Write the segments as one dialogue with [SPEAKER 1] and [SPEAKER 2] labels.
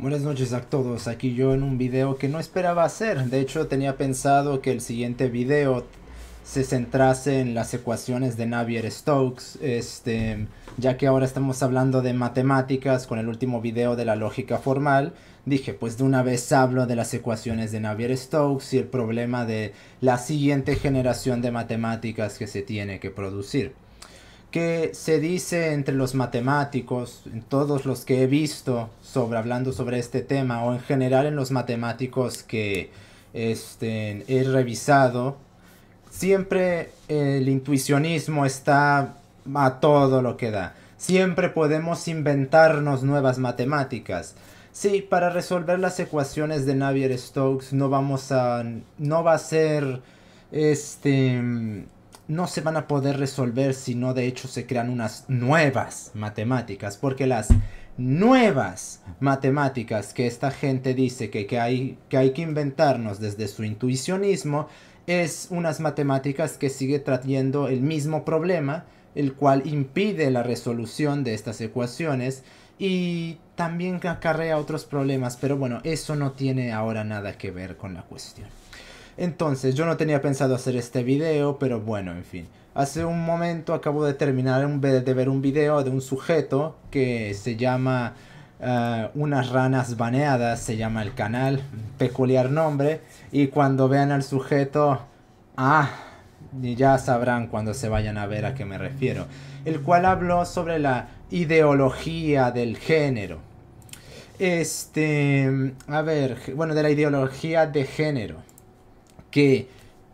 [SPEAKER 1] Buenas noches a todos, aquí yo en un video que no esperaba hacer. De hecho tenía pensado que el siguiente video se centrase en las ecuaciones de Navier-Stokes, ya que ahora estamos hablando de matemáticas con el último video de la lógica formal. Dije, pues de una vez hablo de las ecuaciones de Navier-Stokes y el problema de la siguiente generación de matemáticas que se tiene que producir. Que se dice entre los matemáticos, en todos los que he visto hablando sobre este tema, o en general en los matemáticos que he revisado, siempre el intuicionismo está a todo lo que da. Siempre podemos inventarnos nuevas matemáticas. Sí, para resolver las ecuaciones de Navier-Stokes no va a ser este no se van a poder resolver si no de hecho se crean unas nuevas matemáticas, porque las nuevas matemáticas que esta gente dice que hay que inventarnos desde su intuicionismo es unas matemáticas que sigue trayendo el mismo problema, el cual impide la resolución de estas ecuaciones y también acarrea otros problemas, pero bueno, eso no tiene ahora nada que ver con la cuestión. Entonces, yo no tenía pensado hacer este video, pero bueno, en fin. Hace un momento acabo de terminar de ver un video de un sujeto que se llama Unas ranas baneadas, se llama el canal, peculiar nombre. Y cuando vean al sujeto, ah, ya sabrán cuando se vayan a ver a qué me refiero. El cual habló sobre la ideología del género. A ver, bueno, de la ideología de género, que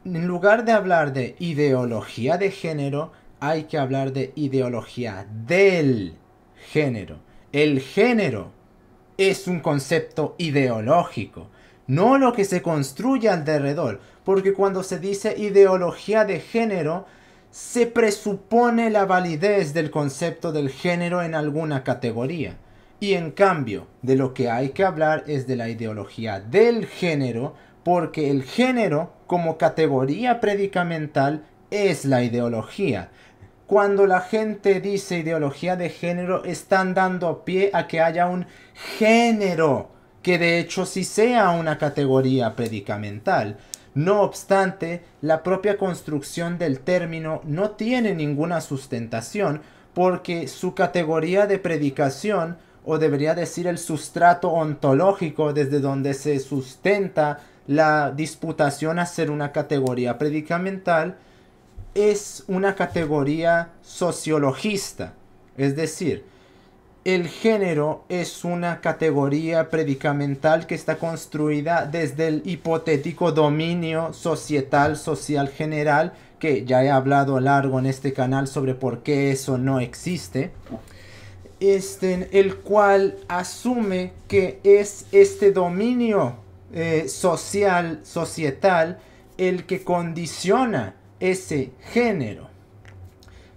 [SPEAKER 1] en lugar de hablar de ideología de género, hay que hablar de ideología del género. El género es un concepto ideológico, no lo que se construye alrededor, porque cuando se dice ideología de género, se presupone la validez del concepto del género en alguna categoría. Y en cambio, de lo que hay que hablar es de la ideología del género, porque el género, como categoría predicamental, es la ideología. Cuando la gente dice ideología de género, están dando pie a que haya un género, que de hecho sí sea una categoría predicamental. No obstante, la propia construcción del término no tiene ninguna sustentación, porque su categoría de predicación, o debería decir el sustrato ontológico desde donde se sustenta la disputación a ser una categoría predicamental, es una categoría sociologista. Es decir, el género es una categoría predicamental que está construida desde el hipotético dominio societal, social general, que ya he hablado largo en este canal sobre por qué eso no existe. El cual asume que es este dominio social, societal, el que condiciona ese género.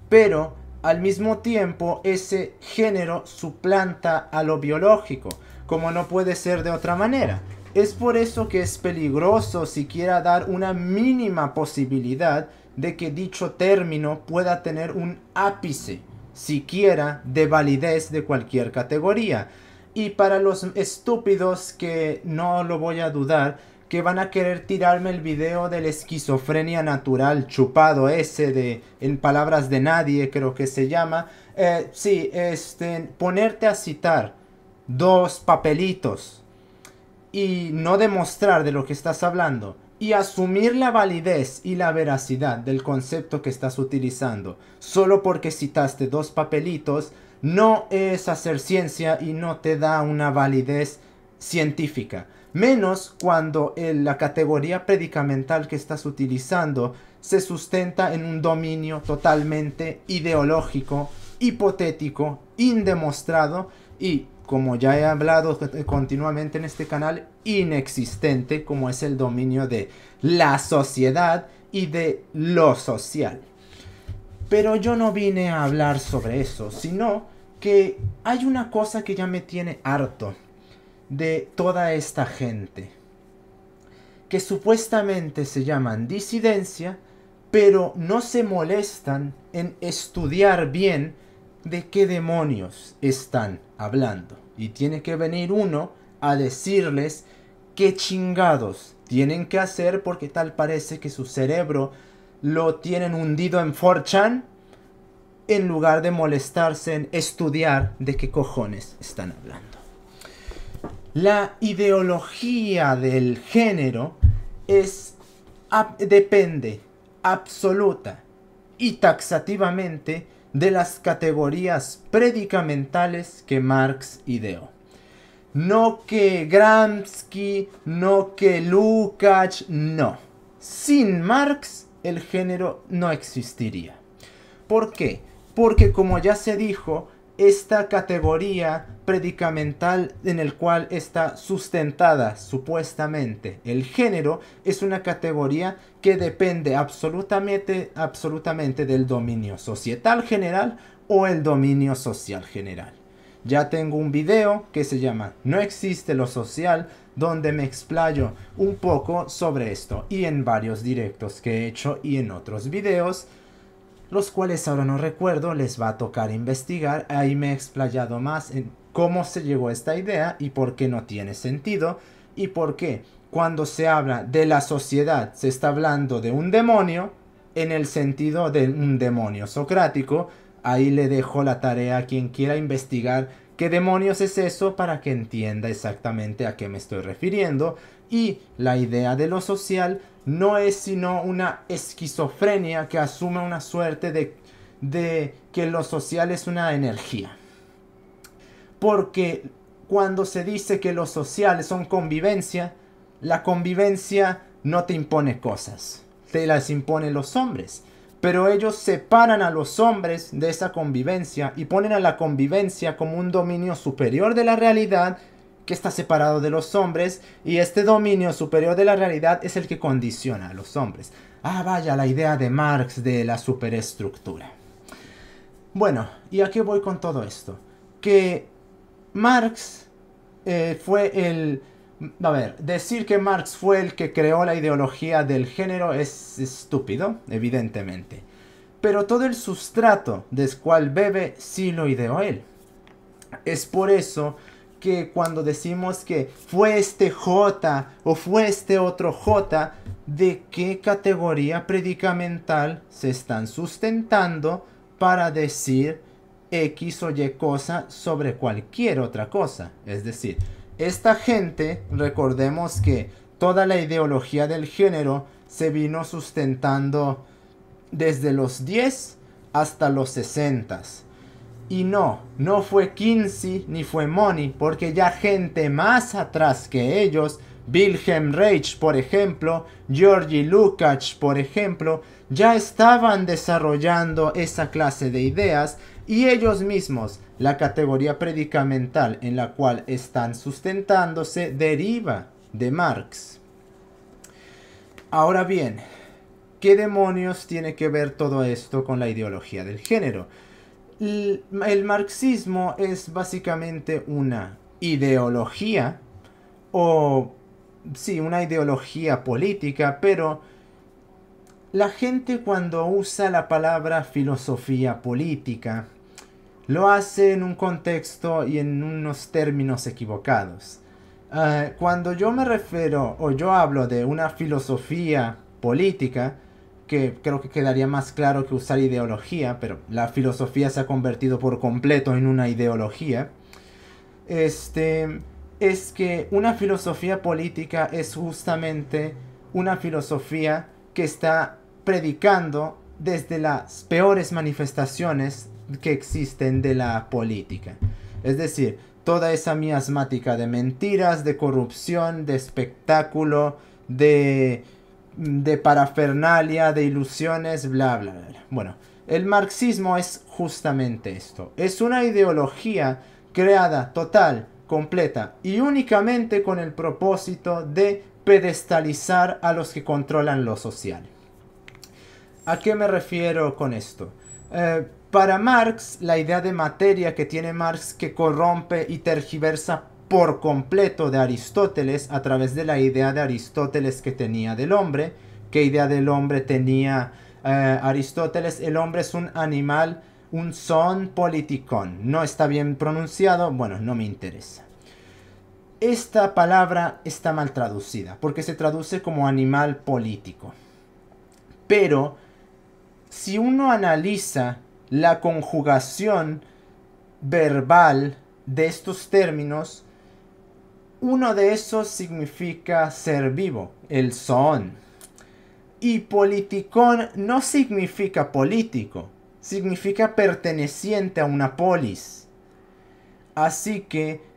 [SPEAKER 1] Pero al mismo tiempo ese género suplanta a lo biológico, como no puede ser de otra manera. Es por eso que es peligroso siquiera dar una mínima posibilidad de que dicho término pueda tener un ápice siquiera de validez de cualquier categoría. Y para los estúpidos, que no lo voy a dudar, que van a querer tirarme el video de la esquizofrenia natural chupado ese de, en palabras de nadie creo que se llama, sí, ponerte a citar dos papelitos y no demostrar de lo que estás hablando y asumir la validez y la veracidad del concepto que estás utilizando solo porque citaste dos papelitos, no es hacer ciencia y no te da una validez científica. Menos cuando la categoría predicamental que estás utilizando se sustenta en un dominio totalmente ideológico, hipotético, indemostrado y, como ya he hablado continuamente en este canal, inexistente, como es el dominio de la sociedad y de lo social. Pero yo no vine a hablar sobre eso, sino que hay una cosa que ya me tiene harto de toda esta gente, que supuestamente se llaman disidencia, pero no se molestan en estudiar bien de qué demonios están hablando. Y tiene que venir uno a decirles qué chingados tienen que hacer, porque tal parece que su cerebro lo tienen hundido en 4chan en lugar de molestarse en estudiar de qué cojones están hablando. La ideología del género depende absoluta y taxativamente de las categorías predicamentales que Marx ideó. No que Gramsci, no que Lukács, no. Sin Marx el género no existiría. ¿Por qué? Porque como ya se dijo, esta categoría predicamental en el cual está sustentada supuestamente el género es una categoría que depende absolutamente del dominio societal general o el dominio social general. Ya tengo un video que se llama No existe lo social, donde me explayo un poco sobre esto, y en varios directos que he hecho y en otros videos, los cuales ahora no recuerdo, les va a tocar investigar. Ahí me he explayado más en cómo se llegó a esta idea y por qué no tiene sentido, y por qué cuando se habla de la sociedad se está hablando de un demonio en el sentido de un demonio socrático. Ahí le dejo la tarea a quien quiera investigar qué demonios es eso para que entienda exactamente a qué me estoy refiriendo. Y la idea de lo social no es sino una esquizofrenia que asume una suerte de que lo social es una energía. Porque cuando se dice que lo social son convivencia, la convivencia no te impone cosas, te las imponen los hombres. Pero ellos separan a los hombres de esa convivencia y ponen a la convivencia como un dominio superior de la realidad que está separado de los hombres, y este dominio superior de la realidad es el que condiciona a los hombres. Ah, vaya, la idea de Marx de la superestructura. Bueno, ¿y a qué voy con todo esto? Que Marx fue el... A ver, decir que Marx fue el que creó la ideología del género es estúpido, evidentemente. Pero todo el sustrato del cual bebe sí lo ideó él. Es por eso que cuando decimos que fue este J o fue este otro J, ¿de qué categoría predicamental se están sustentando para decir X o Y cosa sobre cualquier otra cosa? Es decir, esta gente, recordemos que toda la ideología del género se vino sustentando desde los 10 hasta los 60. Y no fue Kinsey ni fue Money, porque ya gente más atrás que ellos, Wilhelm Reich por ejemplo, Georgi Lukács por ejemplo, ya estaban desarrollando esa clase de ideas, y ellos mismos, la categoría predicamental en la cual están sustentándose deriva de Marx. Ahora bien, ¿qué demonios tiene que ver todo esto con la ideología del género? El marxismo es básicamente una ideología, o sí, una ideología política, pero la gente cuando usa la palabra filosofía política lo hace en un contexto y en unos términos equivocados. Cuando yo me refiero o yo hablo de una filosofía política, que creo que quedaría más claro que usar ideología, pero la filosofía se ha convertido por completo en una ideología, es que una filosofía política es justamente una filosofía que está predicando desde las peores manifestaciones que existen de la política. Es decir, toda esa miasmática de mentiras, de corrupción, de espectáculo, de parafernalia, de ilusiones, bla, bla, bla. Bueno, el marxismo es justamente esto. Es una ideología creada total, completa y únicamente con el propósito de pedestalizar a los que controlan lo social. ¿A qué me refiero con esto? Para Marx, la idea de materia que tiene Marx, que corrompe y tergiversa por completo de Aristóteles a través de la idea de Aristóteles que tenía del hombre. ¿Qué idea del hombre tenía Aristóteles? El hombre es un animal, un son politikon. No está bien pronunciado, bueno, no me interesa. esta palabra está mal traducida, porque se traduce como animal político. Pero, si uno analiza la conjugación verbal de estos términos, uno de esos significa ser vivo, el zoon. Y politicón no significa político, significa perteneciente a una polis. Así que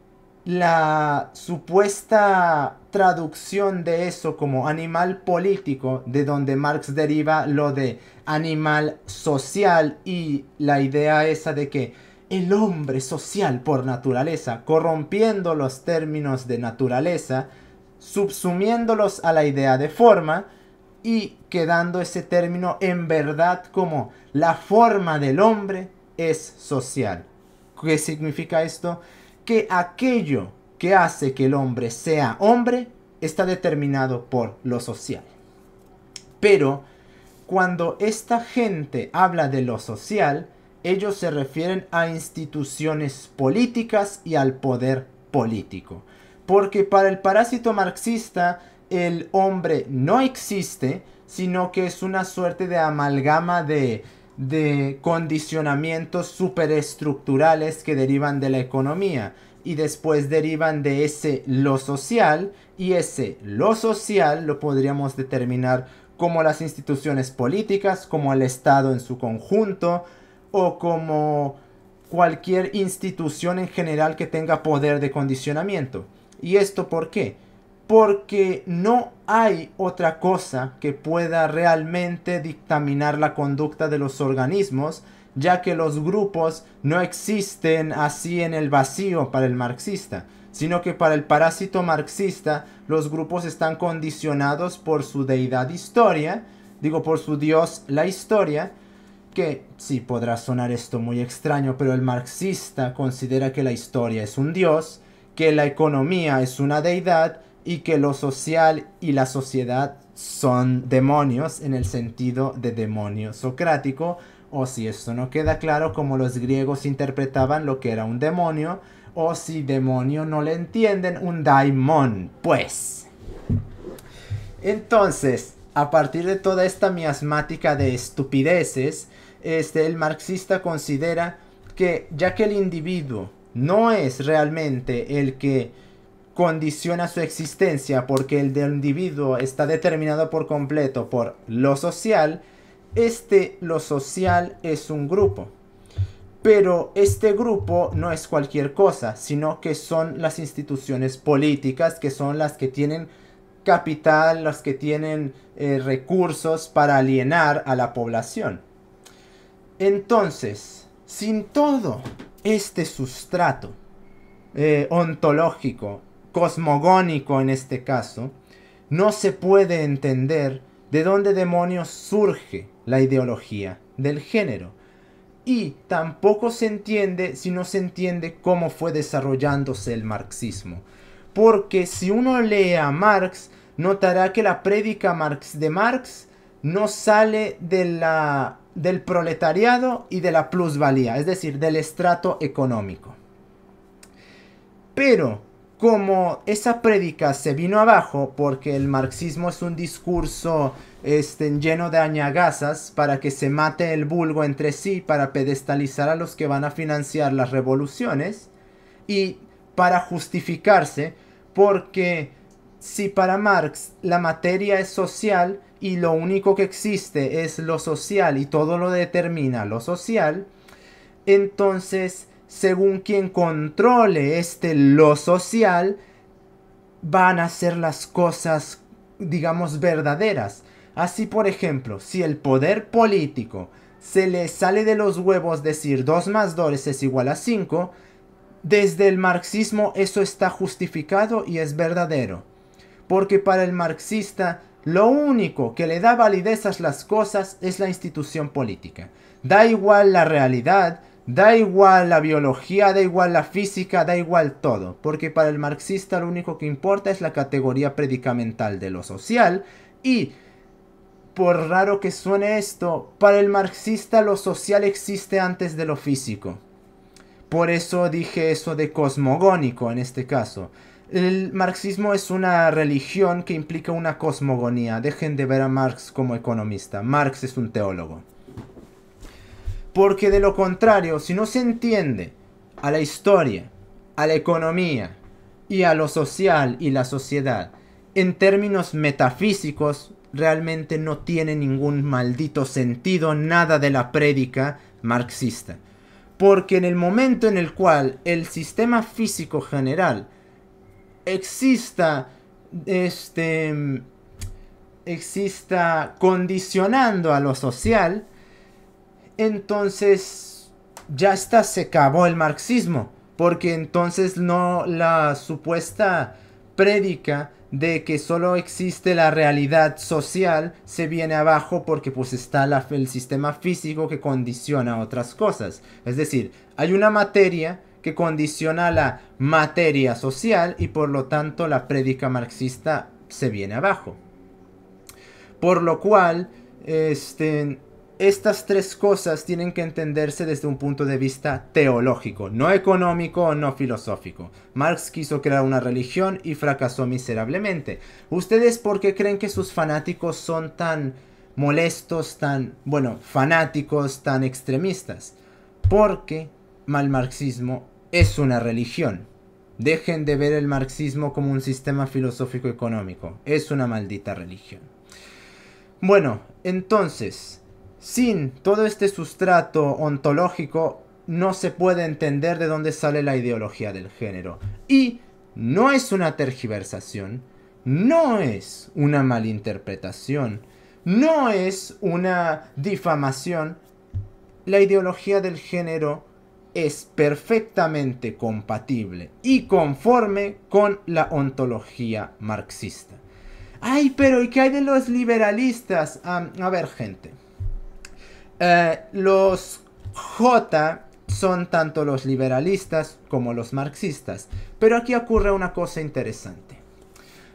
[SPEAKER 1] la supuesta traducción de eso como animal político, de donde Marx deriva lo de animal social y la idea esa de que el hombre social por naturaleza, corrompiendo los términos de naturaleza, subsumiéndolos a la idea de forma y quedando ese término en verdad como la forma del hombre es social. ¿Qué significa esto? Que aquello que hace que el hombre sea hombre está determinado por lo social. Pero cuando esta gente habla de lo social, ellos se refieren a instituciones políticas y al poder político. Porque para el parásito marxista el hombre no existe, sino que es una suerte de amalgama de condicionamientos superestructurales que derivan de la economía y después derivan de ese lo social, y ese lo social lo podríamos determinar como las instituciones políticas, como el Estado en su conjunto o como cualquier institución en general que tenga poder de condicionamiento. ¿Y esto por qué? Porque no hay otra cosa que pueda realmente dictaminar la conducta de los organismos, ya que los grupos no existen así en el vacío para el marxista, sino que para el parásito marxista los grupos están condicionados por su deidad historia, por su dios la historia, que sí podrá sonar esto muy extraño, pero el marxista considera que la historia es un dios, que la economía es una deidad, y que lo social y la sociedad son demonios en el sentido de demonio socrático, o si esto no queda claro, como los griegos interpretaban lo que era un demonio, o si demonio no le entienden, un daimon, pues. Entonces, a partir de toda esta miasmática de estupideces, el marxista considera que ya que el individuo no es realmente el que condiciona su existencia, porque el del individuo está determinado por completo por lo social, lo social es un grupo. Pero este grupo no es cualquier cosa, sino que son las instituciones políticas, que son las que tienen capital, las que tienen recursos para alienar a la población. Entonces, sin todo este sustrato ontológico, cosmogónico en este caso, no se puede entender de dónde demonios surge la ideología del género. Y tampoco se entiende si no se entiende cómo fue desarrollándose el marxismo. Porque si uno lee a Marx, notará que la prédica de Marx no sale del proletariado y de la plusvalía, es decir, del estrato económico. Pero como esa prédica se vino abajo porque el marxismo es un discurso lleno de añagazas para que se mate el vulgo entre sí, para pedestalizar a los que van a financiar las revoluciones y para justificarse, porque si para Marx la materia es social y lo único que existe es lo social y todo lo determina lo social, entonces según quien controle lo social, van a ser las cosas, digamos, verdaderas. Así, por ejemplo, si el poder político se le sale de los huevos decir 2 más 2 es igual a 5, desde el marxismo eso está justificado y es verdadero. Porque para el marxista, lo único que le da validez a las cosas es la institución política. Da igual la realidad, da igual la biología, da igual la física, da igual todo. Porque para el marxista lo único que importa es la categoría predicamental de lo social. Y, por raro que suene esto, para el marxista lo social existe antes de lo físico. Por eso dije eso de cosmogónico en este caso. El marxismo es una religión que implica una cosmogonía. Dejen de ver a Marx como economista. Marx es un teólogo. Porque de lo contrario, si no se entiende a la historia, a la economía y a lo social y la sociedad en términos metafísicos, realmente no tiene ningún maldito sentido nada de la prédica marxista. Porque en el momento en el cual el sistema físico general exista condicionando a lo social, entonces ya está, se acabó el marxismo, porque entonces no, la supuesta prédica de que solo existe la realidad social se viene abajo, porque pues está el sistema físico que condiciona otras cosas. Es decir, hay una materia que condiciona la materia social y por lo tanto la prédica marxista se viene abajo. Por lo cual, estas tres cosas tienen que entenderse desde un punto de vista teológico, no económico o no filosófico. Marx quiso crear una religión y fracasó miserablemente. ¿Ustedes por qué creen que sus fanáticos son tan molestos, fanáticos, tan extremistas? Porque el marxismo es una religión. Dejen de ver el marxismo como un sistema filosófico económico. Es una maldita religión. Bueno, entonces, sin todo este sustrato ontológico, no se puede entender de dónde sale la ideología del género. Y no es una tergiversación, no es una malinterpretación, no es una difamación. La ideología del género es perfectamente compatible y conforme con la ontología marxista. Ay, pero ¿y qué hay de los liberalistas? A ver, gente. Los J son tanto los liberalistas como los marxistas. Pero aquí ocurre una cosa interesante.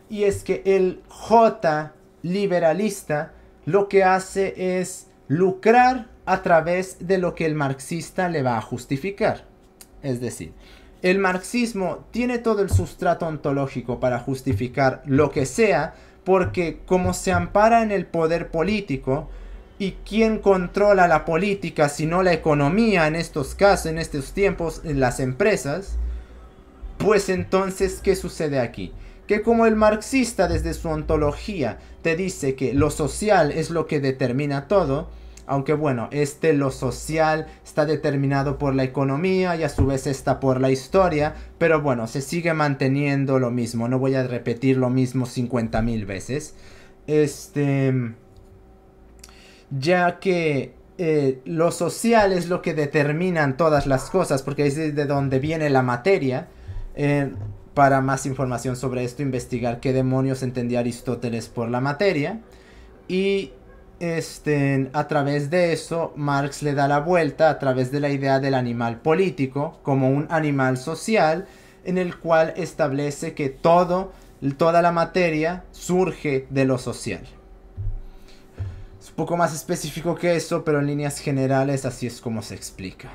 [SPEAKER 1] Y es que el J liberalista lo que hace es lucrar a través de lo que el marxista le va a justificar. Es decir, el marxismo tiene todo el sustrato ontológico para justificar lo que sea, porque como se ampara en el poder político, ¿y quién controla la política sino la economía en estos casos, en estos tiempos, en las empresas? Pues entonces, ¿qué sucede aquí? Que como el marxista desde su ontología te dice que lo social es lo que determina todo, aunque bueno, lo social está determinado por la economía y a su vez está por la historia, pero bueno, se sigue manteniendo lo mismo, no voy a repetir lo mismo 50.000 veces. Ya que lo social es lo que determinan todas las cosas, porque es de donde viene la materia. Para más información sobre esto, investigar qué demonios entendía Aristóteles por la materia. Y a través de eso, Marx le da la vuelta a través de la idea del animal político como un animal social, en el cual establece que toda la materia surge de lo social. Es un poco más específico que eso, pero en líneas generales así es como se explica.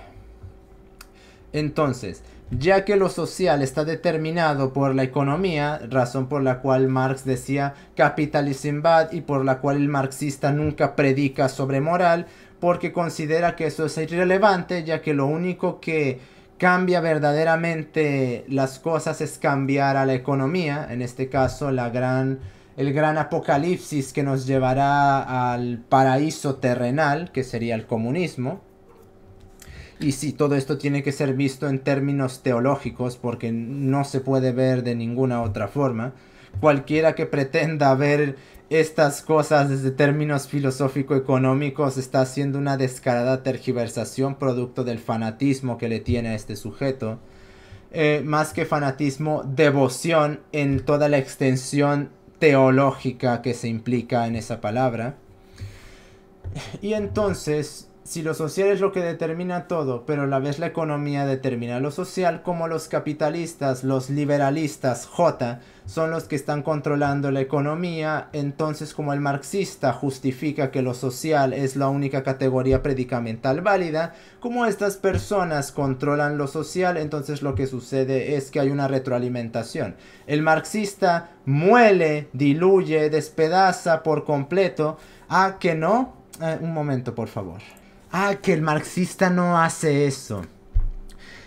[SPEAKER 1] Entonces, ya que lo social está determinado por la economía, razón por la cual Marx decía capitalism bad y por la cual el marxista nunca predica sobre moral, porque considera que eso es irrelevante, ya que lo único que cambia verdaderamente las cosas es cambiar a la economía, en este caso el gran apocalipsis que nos llevará al paraíso terrenal, que sería el comunismo. Y sí, todo esto tiene que ser visto en términos teológicos, porque no se puede ver de ninguna otra forma. Cualquiera que pretenda ver estas cosas desde términos filosófico-económicos está haciendo una descarada tergiversación producto del fanatismo que le tiene a este sujeto. Más que fanatismo, devoción en toda la extensión teológica que se implica en esa palabra. Y entonces si lo social es lo que determina todo, pero a la vez la economía determina lo social, como los capitalistas, los liberalistas, J, son los que están controlando la economía, entonces como el marxista justifica que lo social es la única categoría predicamental válida, como estas personas controlan lo social, entonces lo que sucede es que hay una retroalimentación. El marxista muele, diluye, despedaza por completo. Ah, que no. Un momento, por favor. Ah, que el marxista no hace eso.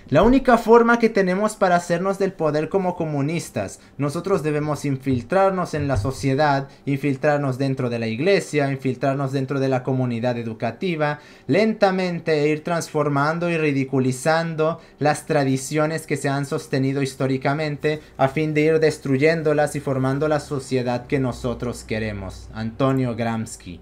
[SPEAKER 1] La única forma que tenemos para hacernos del poder como comunistas, nosotros debemos infiltrarnos en la sociedad, infiltrarnos dentro de la iglesia, infiltrarnos dentro de la comunidad educativa, lentamente ir transformando y ridiculizando las tradiciones que se han sostenido históricamente a fin de ir destruyéndolas y formando la sociedad que nosotros queremos. Antonio Gramsci.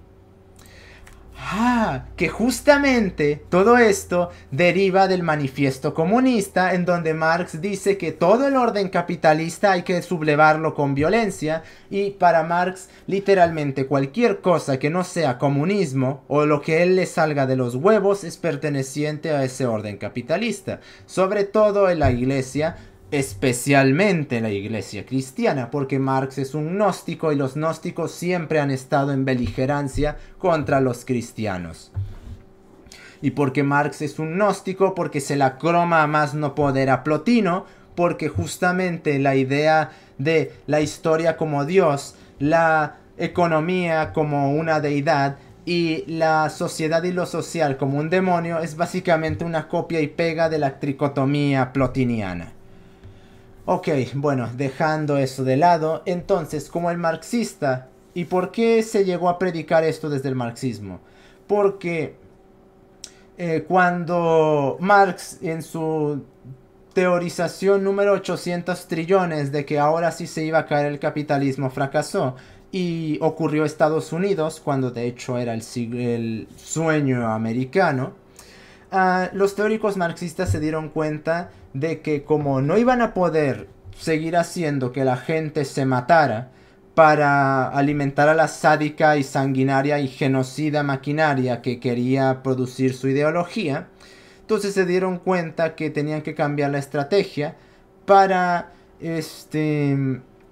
[SPEAKER 1] Ah, que justamente todo esto deriva del manifiesto comunista, en donde Marx dice que todo el orden capitalista hay que sublevarlo con violencia, y para Marx literalmente cualquier cosa que no sea comunismo o lo que él le salga de los huevos es perteneciente a ese orden capitalista, sobre todo en la iglesia, especialmente la iglesia cristiana, porque Marx es un gnóstico y los gnósticos siempre han estado en beligerancia contra los cristianos. Y porque Marx es un gnóstico, porque se la croma a más no poder a Plotino, porque justamente la idea de la historia como Dios, la economía como una deidad y la sociedad y lo social como un demonio es básicamente una copia y pega de la tricotomía plotiniana. Ok, bueno, dejando eso de lado, entonces, como el marxista, ¿y por qué se llegó a predicar esto desde el marxismo? Porque cuando Marx en su teorización número 800 trillones de que ahora sí se iba a caer el capitalismo fracasó y ocurrió Estados Unidos, cuando de hecho era el sueño americano, los teóricos marxistas se dieron cuenta de que como no iban a poder seguir haciendo que la gente se matara para alimentar a la sádica y sanguinaria y genocida maquinaria que quería producir su ideología, entonces se dieron cuenta que tenían que cambiar la estrategia para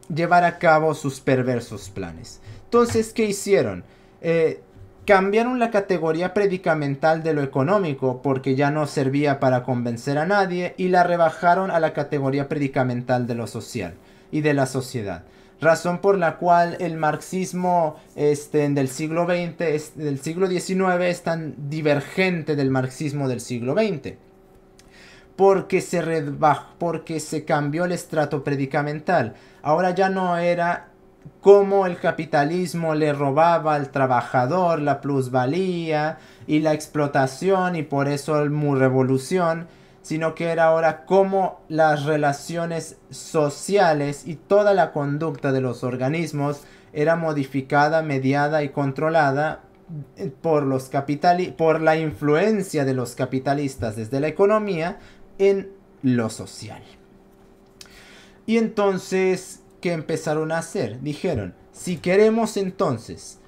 [SPEAKER 1] llevar a cabo sus perversos planes. Entonces, ¿qué hicieron? Cambiaron la categoría predicamental de lo económico porque ya no servía para convencer a nadie y la rebajaron a la categoría predicamental de lo social y de la sociedad. Razón por la cual el marxismo del siglo XX, del siglo XIX es tan divergente del marxismo del siglo XX. Porque se cambió el estrato predicamental. Ahora ya no era cómo el capitalismo le robaba al trabajador la plusvalía y la explotación y por eso la revolución, sino que era ahora cómo las relaciones sociales y toda la conducta de los organismos era modificada, mediada y controlada por la influencia de los capitalistas desde la economía en lo social. Y entonces, ¿qué empezaron a hacer? Dijeron, si queremos entonces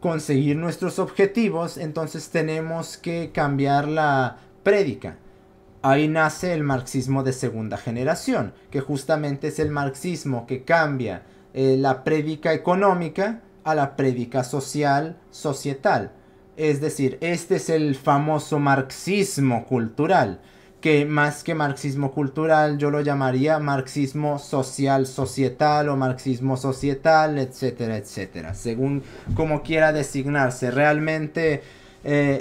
[SPEAKER 1] conseguir nuestros objetivos, entonces tenemos que cambiar la prédica. Ahí nace el marxismo de segunda generación, que justamente es el marxismo que cambia la prédica económica a la prédica social, societal. Es decir, este es el famoso marxismo cultural, que más que marxismo cultural yo lo llamaría marxismo social societal o marxismo societal, etcétera, etcétera, según como quiera designarse. Realmente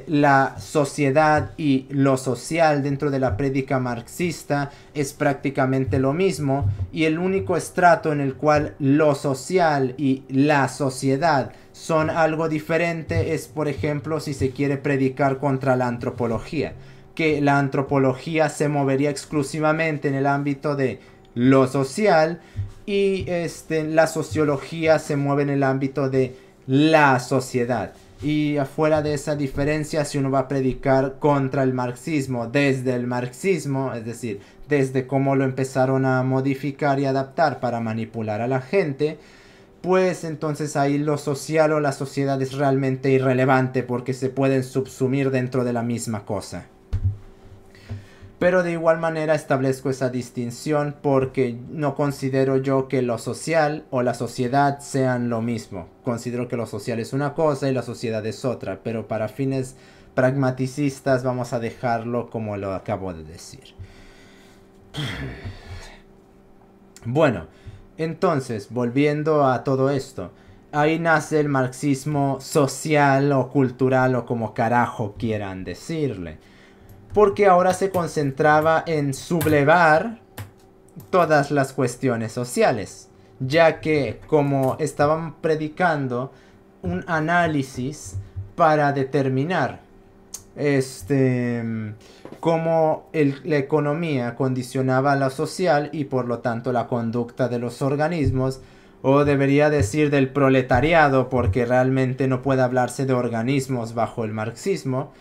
[SPEAKER 1] la sociedad y lo social dentro de la prédica marxista es prácticamente lo mismo, y el único estrato en el cual lo social y la sociedad son algo diferente es, por ejemplo, si se quiere predicar contra la antropología, que la antropología se movería exclusivamente en el ámbito de lo social y la sociología se mueve en el ámbito de la sociedad. Y afuera de esa diferencia, si uno va a predicar contra el marxismo, desde el marxismo, es decir, desde cómo lo empezaron a modificar y adaptar para manipular a la gente, pues entonces ahí lo social o la sociedad es realmente irrelevante porque se pueden subsumir dentro de la misma cosa. Pero de igual manera establezco esa distinción porque no considero yo que lo social o la sociedad sean lo mismo. Considero que lo social es una cosa y la sociedad es otra, pero para fines pragmaticistas vamos a dejarlo como lo acabo de decir. Bueno, entonces, volviendo a todo esto, ahí nace el marxismo social o cultural o como carajo quieran decirle. Porque ahora se concentraba en sublevar todas las cuestiones sociales, ya que como estaban predicando un análisis para determinar cómo la economía condicionaba lo social y por lo tanto la conducta de los organismos, o debería decir del proletariado, porque realmente no puede hablarse de organismos bajo el marxismo,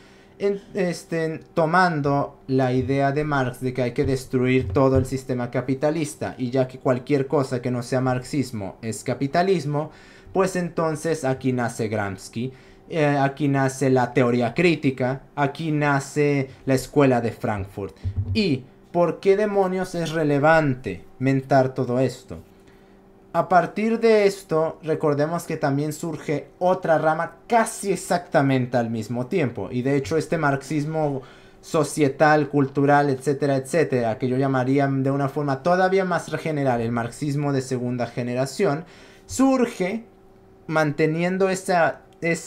[SPEAKER 1] tomando la idea de Marx de que hay que destruir todo el sistema capitalista, y ya que cualquier cosa que no sea marxismo es capitalismo, pues entonces aquí nace Gramsci, aquí nace la teoría crítica, aquí nace la escuela de Frankfurt. ¿Y por qué demonios es relevante mentar todo esto? A partir de esto, recordemos que también surge otra rama casi exactamente al mismo tiempo. Y de hecho este marxismo societal, cultural, etcétera, etcétera, que yo llamaría de una forma todavía más general el marxismo de segunda generación, surge manteniendo esa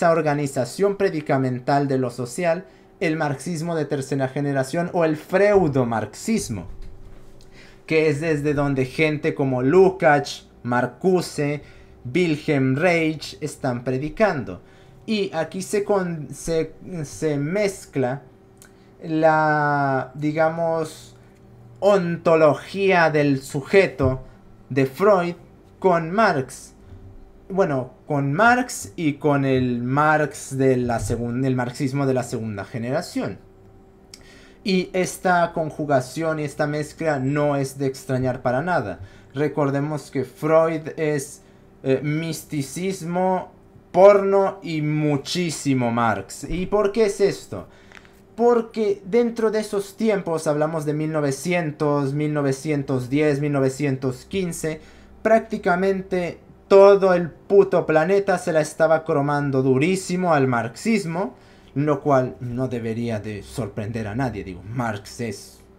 [SPEAKER 1] organización predicamental de lo social, el marxismo de tercera generación o el freudomarxismo, que es desde donde gente como Lukács, Marcuse, Wilhelm Reich están predicando. Y aquí se mezcla la, digamos, ontología del sujeto de Freud con Marx. Bueno, con Marx y con el Marx de el marxismo de la segunda generación. Y esta conjugación y esta mezcla no es de extrañar para nada. Recordemos que Freud es misticismo, porno y muchísimo Marx. ¿Y por qué es esto? Porque dentro de esos tiempos, hablamos de 1900, 1910, 1915, prácticamente todo el puto planeta se la estaba cromando durísimo al marxismo, lo cual no debería de sorprender a nadie. Digo, Marx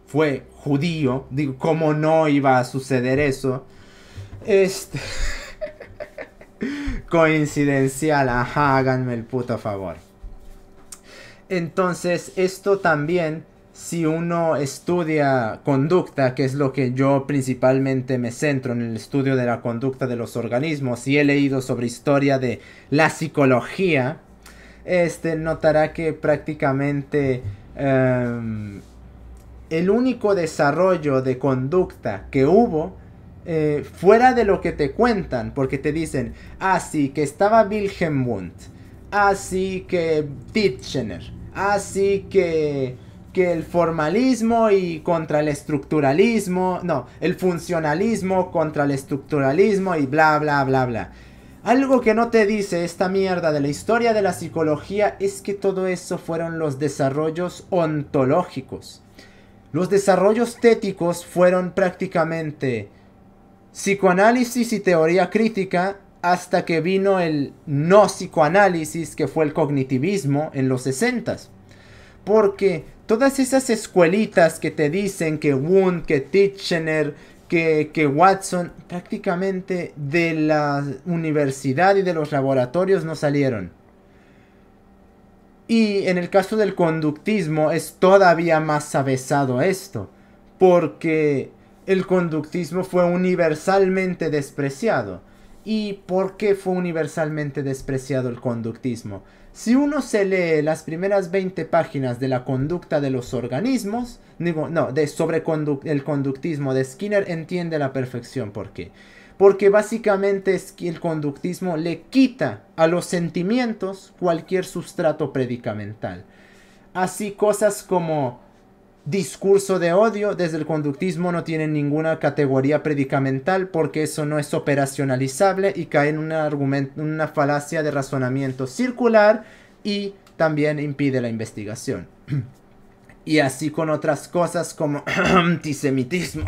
[SPEAKER 1] fue judío, digo, ¿cómo no iba a suceder eso? Coincidencial, ajá, háganme el puto favor. Entonces, esto también, si uno estudia conducta, que es lo que yo principalmente me centro en el estudio de la conducta de los organismos, y he leído sobre historia de la psicología, notará que prácticamente el único desarrollo de conducta que hubo, fuera de lo que te cuentan, porque te dicen, sí, que estaba Wilhelm Wundt, sí, que Titchener, sí, que el formalismo y contra el estructuralismo, no, el funcionalismo contra el estructuralismo y bla bla bla bla. Algo que no te dice esta mierda de la historia de la psicología es que todo eso fueron los desarrollos ontológicos. Los desarrollos téticos fueron prácticamente psicoanálisis y teoría crítica, hasta que vino el no psicoanálisis, que fue el cognitivismo en los 60s. Porque todas esas escuelitas que te dicen que Wundt, que Titchener, que Watson, prácticamente de la universidad y de los laboratorios no salieron. Y en el caso del conductismo es todavía más avesado esto, porque el conductismo fue universalmente despreciado. ¿Y por qué fue universalmente despreciado el conductismo? Si uno se lee las primeras 20 páginas de la conducta de los organismos, sobre el conductismo de Skinner, entiende a la perfección por qué. Porque básicamente es que el conductismo le quita a los sentimientos cualquier sustrato predicamental. Así cosas como discurso de odio desde el conductismo no tiene ninguna categoría predicamental porque eso no es operacionalizable y cae en una falacia de razonamiento circular y también impide la investigación. Y así con otras cosas como antisemitismo.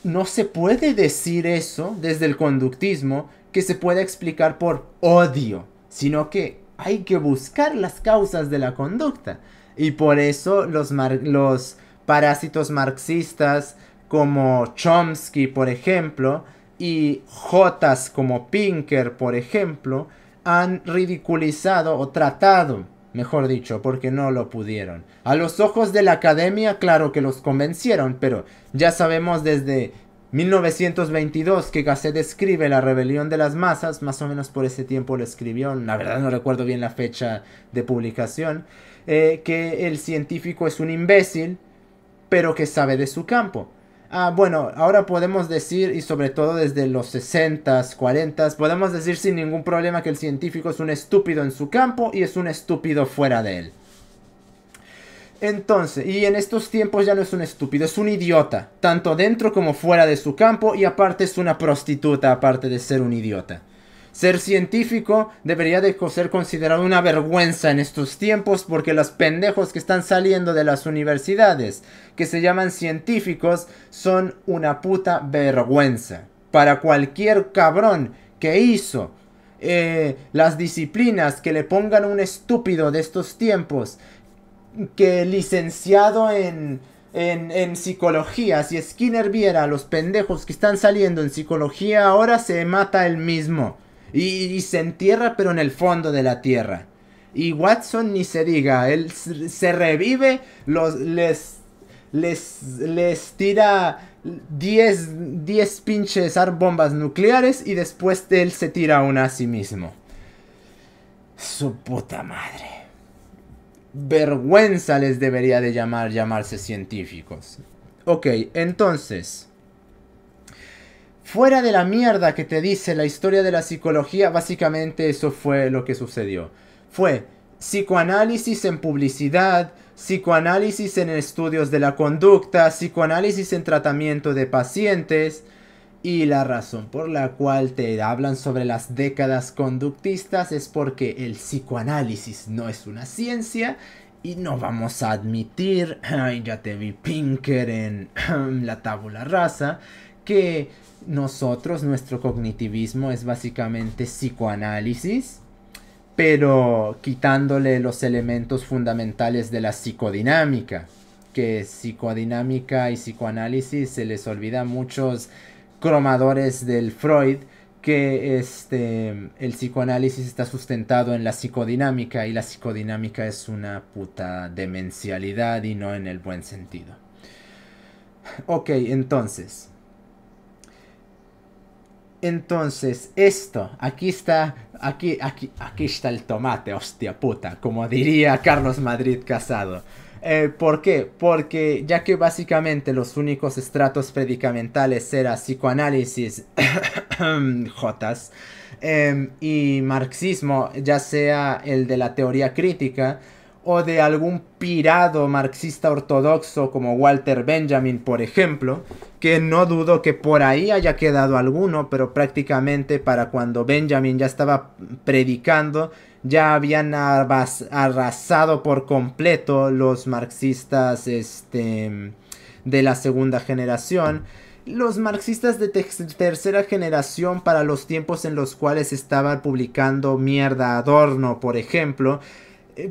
[SPEAKER 1] No se puede decir eso desde el conductismo que se pueda explicar por odio, sino que hay que buscar las causas de la conducta. Y por eso los parásitos marxistas como Chomsky, por ejemplo, y Jotas como Pinker, por ejemplo, han ridiculizado o tratado, mejor dicho, porque no lo pudieron. A los ojos de la academia, claro que los convencieron, pero ya sabemos desde 1922 que Gasset escribe La rebelión de las masas, más o menos por ese tiempo lo escribió, la verdad no recuerdo bien la fecha de publicación, que el científico es un imbécil, pero que sabe de su campo. Bueno, ahora podemos decir, y sobre todo desde los 60s, 40s, podemos decir sin ningún problema que el científico es un estúpido en su campo y es un estúpido fuera de él. Entonces, y en estos tiempos ya no es un estúpido, es un idiota, tanto dentro como fuera de su campo, y aparte es una prostituta, aparte de ser un idiota. Ser científico debería de ser considerado una vergüenza en estos tiempos porque los pendejos que están saliendo de las universidades, que se llaman científicos, son una puta vergüenza. Para cualquier cabrón que hizo las disciplinas, que le pongan un estúpido de estos tiempos, que licenciado en psicología, si Skinner viera a los pendejos que están saliendo en psicología ahora, se mata él mismo. Y se entierra pero en el fondo de la tierra. Y Watson ni se diga, él se revive, les tira 10 pinches bombas nucleares y después él se tira una a sí mismo. Su puta madre. Vergüenza les debería de llamarse científicos. Ok, entonces, fuera de la mierda que te dice la historia de la psicología, básicamente eso fue lo que sucedió. Fue psicoanálisis en publicidad, psicoanálisis en estudios de la conducta, psicoanálisis en tratamiento de pacientes. Y la razón por la cual te hablan sobre las décadas conductistas es porque el psicoanálisis no es una ciencia y no vamos a admitir, ya te vi Pinker en la tabula rasa, que nuestro cognitivismo es básicamente psicoanálisis, pero quitándole los elementos fundamentales de la psicodinámica, que psicodinámica y psicoanálisis se les olvida a muchos cromadores del Freud que el psicoanálisis está sustentado en la psicodinámica y la psicodinámica es una puta demencialidad y no en el buen sentido. Ok, entonces esto, aquí está el tomate, hostia puta, como diría Carlos Madrid Casado. ¿Por qué? Porque ya que básicamente los únicos estratos predicamentales era psicoanálisis, jotas, y marxismo, ya sea el de la teoría crítica o de algún pirado marxista ortodoxo como Walter Benjamin, por ejemplo, que no dudo que por ahí haya quedado alguno, pero prácticamente para cuando Benjamin ya estaba predicando, ya habían arrasado por completo los marxistas de la segunda generación. Los marxistas de tercera generación, para los tiempos en los cuales estaba publicando mierda Adorno, por ejemplo,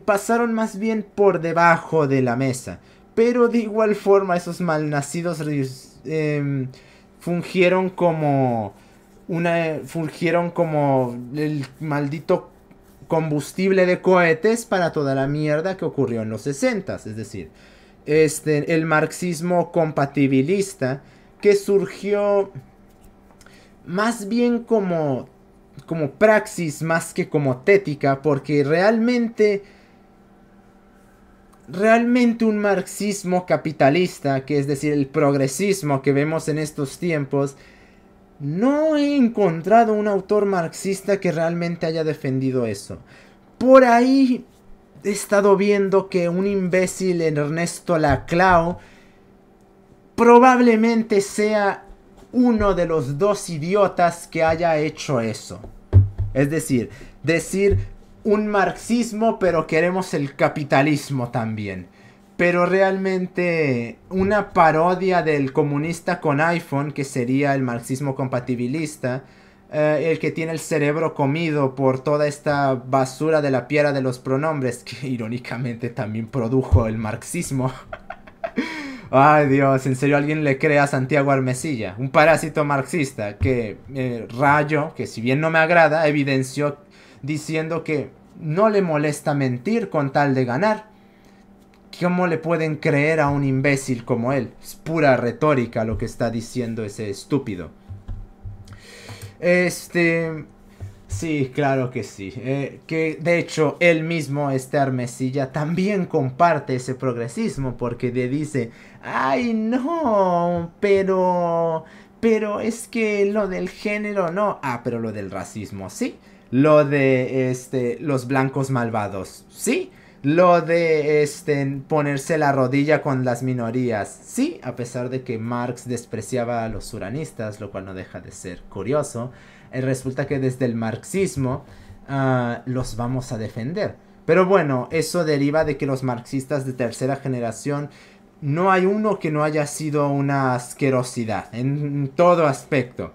[SPEAKER 1] pasaron más bien por debajo de la mesa. Pero de igual forma esos malnacidos fungieron como el maldito combustible de cohetes para toda la mierda que ocurrió en los 60s. Es decir, el marxismo compatibilista, que surgió más bien como praxis más que como tética, porque realmente un marxismo capitalista, que es decir, el progresismo que vemos en estos tiempos, no he encontrado un autor marxista que realmente haya defendido eso. Por ahí he estado viendo que un imbécil, Ernesto Laclau, probablemente sea uno de los dos idiotas que haya hecho eso. Es decir un marxismo, pero queremos el capitalismo también. Pero realmente una parodia del comunista con iPhone, que sería el marxismo compatibilista, el que tiene el cerebro comido por toda esta basura de la piedra de los pronombres, que irónicamente también produjo el marxismo. Ay Dios, ¿en serio alguien le cree a Santiago Armesilla? Un parásito marxista que Rayo, que si bien no me agrada, evidenció diciendo que no le molesta mentir con tal de ganar. ¿Cómo le pueden creer a un imbécil como él? Es pura retórica lo que está diciendo ese estúpido. Sí, claro que sí. Que de hecho él mismo, Armesilla, también comparte ese progresismo porque le dice, ay no, pero es que lo del género no. Ah, pero lo del racismo sí. Lo de los blancos malvados sí. Lo de ponerse la rodilla con las minorías sí, a pesar de que Marx despreciaba a los uranistas, lo cual no deja de ser curioso. Resulta que desde el marxismo los vamos a defender. Pero bueno, eso deriva de que los marxistas de tercera generación, no hay uno que no haya sido una asquerosidad en todo aspecto.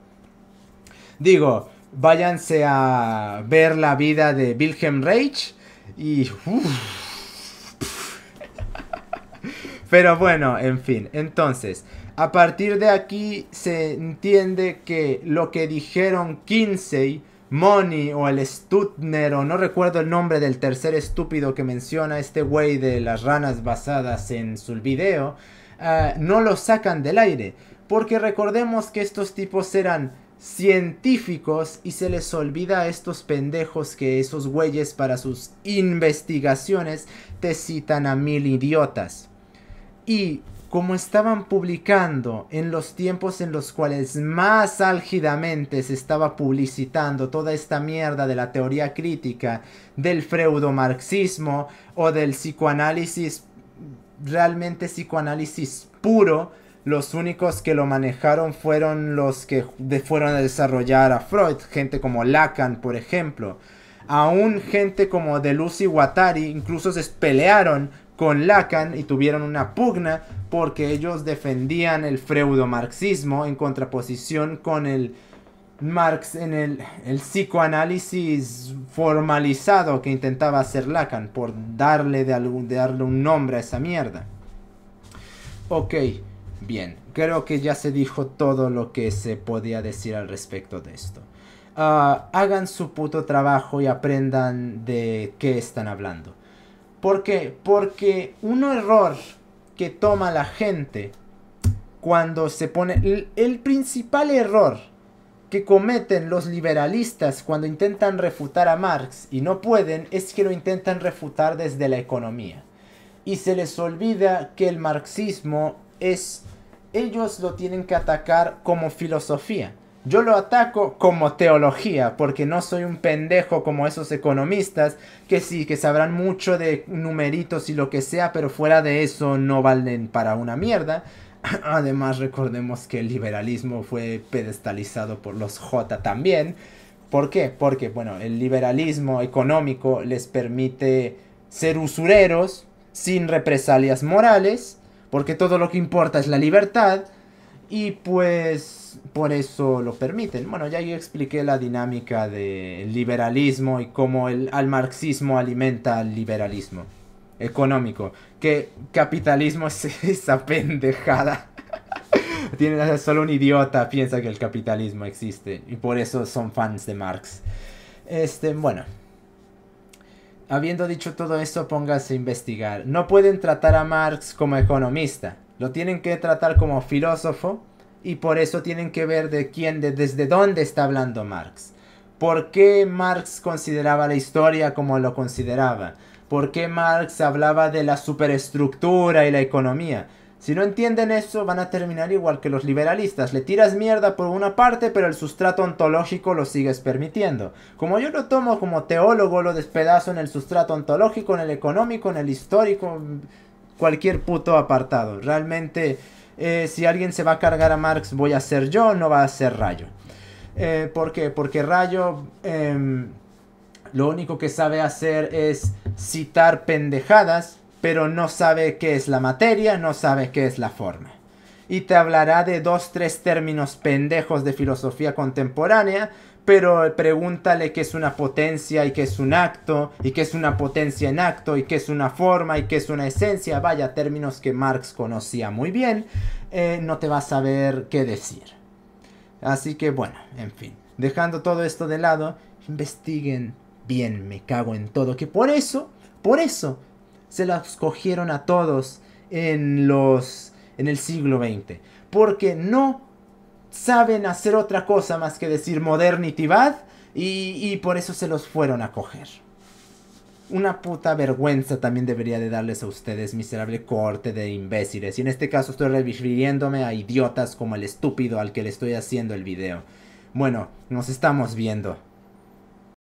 [SPEAKER 1] Digo, váyanse a ver la vida de Wilhelm Reich y... Pero bueno, en fin, entonces, a partir de aquí se entiende que lo que dijeron Kinsey, Money o el Stutner, o no recuerdo el nombre del tercer estúpido que menciona este güey de las ranas basadas en su video, no lo sacan del aire. Porque recordemos que estos tipos eran científicos y se les olvida a estos pendejos que esos güeyes para sus investigaciones te citan a 1000 idiotas. Y como estaban publicando en los tiempos en los cuales más álgidamente se estaba publicitando toda esta mierda de la teoría crítica, del freudomarxismo o del psicoanálisis, realmente psicoanálisis puro, los únicos que lo manejaron fueron los que fueron a desarrollar a Freud, gente como Lacan, por ejemplo. Aún gente como Deleuze y Guattari incluso se pelearon con Lacan y tuvieron una pugna porque ellos defendían el freudomarxismo en contraposición con el Marx en el psicoanálisis formalizado que intentaba hacer Lacan, por darle un nombre a esa mierda. Ok, bien, creo que ya se dijo todo lo que se podía decir al respecto de esto. Hagan su puto trabajo y aprendan de qué están hablando. ¿Por qué? Porque un error que toma la gente cuando se pone... El principal error que cometen los liberalistas cuando intentan refutar a Marx y no pueden es que lo intentan refutar desde la economía. Y se les olvida que el marxismo es... Ellos lo tienen que atacar como filosofía. Yo lo ataco como teología, porque no soy un pendejo como esos economistas que sí, que sabrán mucho de numeritos y lo que sea, pero fuera de eso no valen para una mierda. Además, recordemos que el liberalismo fue pedestalizado por los J también. ¿Por qué? Porque, bueno, el liberalismo económico les permite ser usureros sin represalias morales, porque todo lo que importa es la libertad. Y pues por eso lo permiten. Bueno, ya yo expliqué la dinámica del liberalismo y cómo al marxismo alimenta al liberalismo económico. Que capitalismo es esa pendejada. Solo un idiota piensa que el capitalismo existe. Y por eso son fans de Marx. Bueno. Habiendo dicho todo eso, póngase a investigar. No pueden tratar a Marx como economista. Lo tienen que tratar como filósofo y por eso tienen que ver desde dónde está hablando Marx. ¿Por qué Marx consideraba la historia como lo consideraba? ¿Por qué Marx hablaba de la superestructura y la economía? Si no entienden eso, van a terminar igual que los liberalistas. Le tiras mierda por una parte, pero el sustrato ontológico lo sigues permitiendo. Como yo lo tomo como teólogo, lo despedazo en el sustrato ontológico, en el económico, en el histórico, cualquier puto apartado. Realmente, si alguien se va a cargar a Marx, voy a ser yo, no va a ser Rayo. ¿Por qué? Porque Rayo lo único que sabe hacer es citar pendejadas, pero no sabe qué es la materia, no sabe qué es la forma. Y te hablará de 2-3 términos pendejos de filosofía contemporánea, pero pregúntale qué es una potencia y qué es un acto, y qué es una potencia en acto, y qué es una forma, y qué es una esencia, vaya, términos que Marx conocía muy bien, no te va a saber qué decir. Así que bueno, en fin, dejando todo esto de lado, investiguen bien, me cago en todo, que por eso se los cogieron a todos en el siglo XX, porque no saben hacer otra cosa más que decir modernity bad y por eso se los fueron a coger. Una puta vergüenza también debería de darles a ustedes, miserable corte de imbéciles. Y en este caso estoy refiriéndome a idiotas como el estúpido al que le estoy haciendo el video. Bueno, nos estamos viendo.